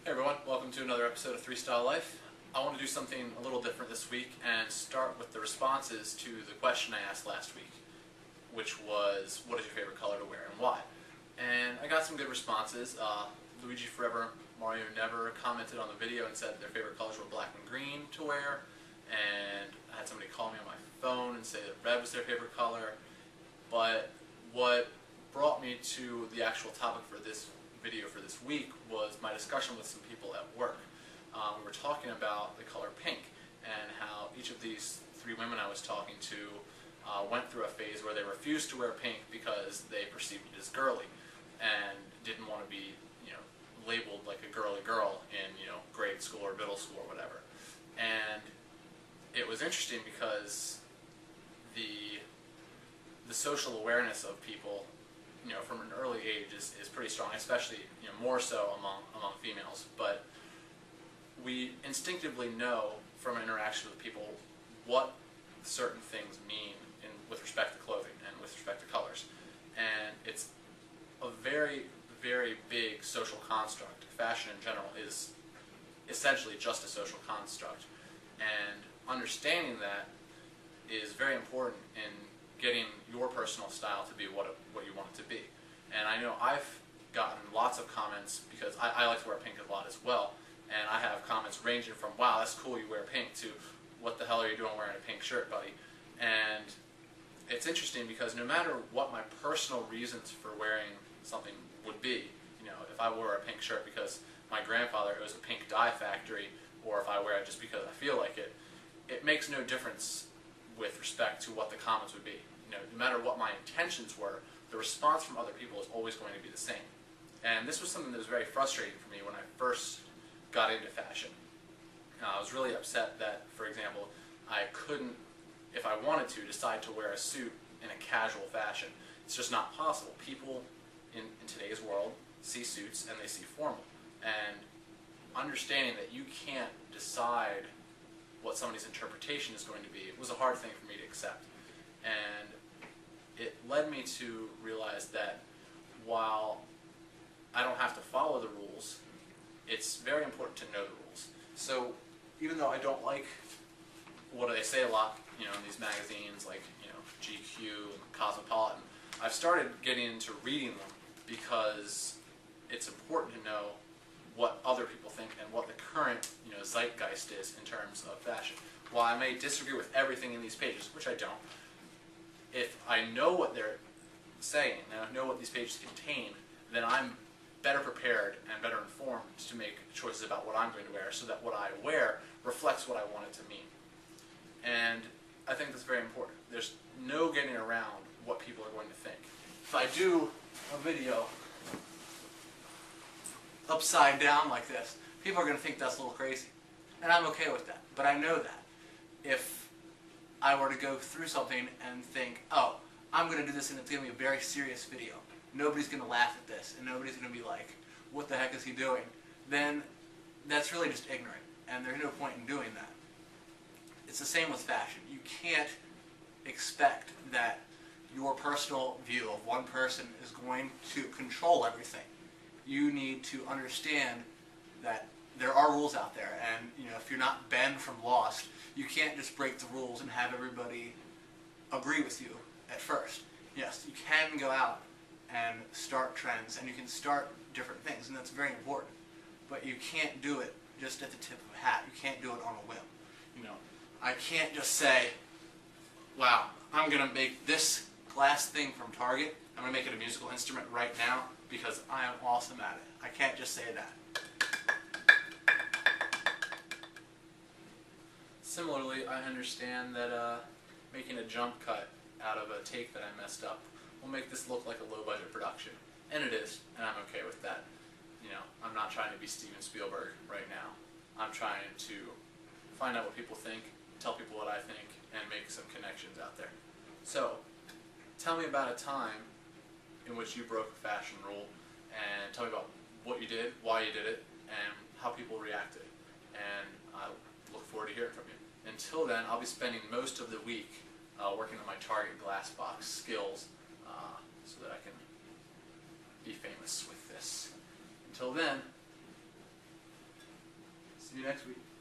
Hey everyone, welcome to another episode of 3 Style Life. I want to do something a little different this week and start with the responses to the question I asked last week, which was, what is your favorite color to wear and why? And I got some good responses. Luigi Forever, Mario Never commented on the video and said their favorite colors were black and green to wear, and I had somebody call me on my phone and say that red was their favorite color. But what brought me to the actual topic for this video for this week was my discussion with some people at work. We were talking about the color pink and how each of these three women I was talking to went through a phase where they refused to wear pink because they perceived it as girly and didn't want to be, labeled like a girly girl in, grade school or middle school or whatever. And it was interesting because the social awareness of people, from an early age is pretty strong, especially, more so among females. But we instinctively know from interaction with people what certain things mean with respect to clothing and with respect to colors. And it's a very, very big social construct. Fashion in general is essentially just a social construct. And understanding that is very important in getting your personal style to be what you want it to be. And I know I've gotten lots of comments because I like to wear pink a lot as well, and I have comments ranging from, wow, that's cool you wear pink, to what the hell are you doing wearing a pink shirt, buddy? And it's interesting because no matter what my personal reasons for wearing something would be, if I wore a pink shirt because my grandfather owns a pink dye factory, or if I wear it just because I feel like it, it makes no difference with respect to what the comments would be. No matter what my intentions were, the response from other people is always going to be the same. And this was something that was very frustrating for me when I first got into fashion. I was really upset that, for example, I couldn't, if I wanted to, decide to wear a suit in a casual fashion. It's just not possible. People in today's world see suits and they see formal. And understanding that you can't decide what somebody's interpretation is going to be was a hard thing for me to accept. And it led me to realize that while I don't have to follow the rules, it's very important to know the rules. So even though I don't like what they say a lot, in these magazines like, GQ and Cosmopolitan, I've started getting into reading them because it's important to know what other people think and what the current, zeitgeist is in terms of fashion. While I may disagree with everything in these pages, which I don't, if I know what they're saying and I know what these pages contain, then I'm better prepared and better informed to make choices about what I'm going to wear so that what I wear reflects what I want it to mean. And I think that's very important. There's no getting around what people are going to think. If I do a video upside down like this, people are going to think that's a little crazy. And I'm okay with that. But I know that if I were to go through something and think, oh, I'm going to do this and it's going to be a very serious video, nobody's going to laugh at this and nobody's going to be like, what the heck is he doing? Then that's really just ignorant, and there's no point in doing that. It's the same with fashion. You can't expect that your personal view of one person is going to control everything. You need to understand that there are rules out there, and if you're not Ben from Lost, you can't just break the rules and have everybody agree with you at first. Yes, you can go out and start trends, and you can start different things, and that's very important. But you can't do it just at the tip of a hat. You can't do it on a whim. I can't just say, wow, I'm going to make this glass thing from Target, I'm going to make it a musical instrument right now because I am awesome at it. I can't just say that. Similarly, I understand that making a jump cut out of a take that I messed up will make this look like a low-budget production. And it is, and I'm okay with that. I'm not trying to be Steven Spielberg right now. I'm trying to find out what people think, tell people what I think, and make some connections out there. So, tell me about a time in which you broke a fashion rule, and tell me about what you did, why you did it, and how people reacted. And I look forward to hearing from you. Until then, I'll be spending most of the week working on my Target glass box skills so that I can be famous with this. Until then, See you next week.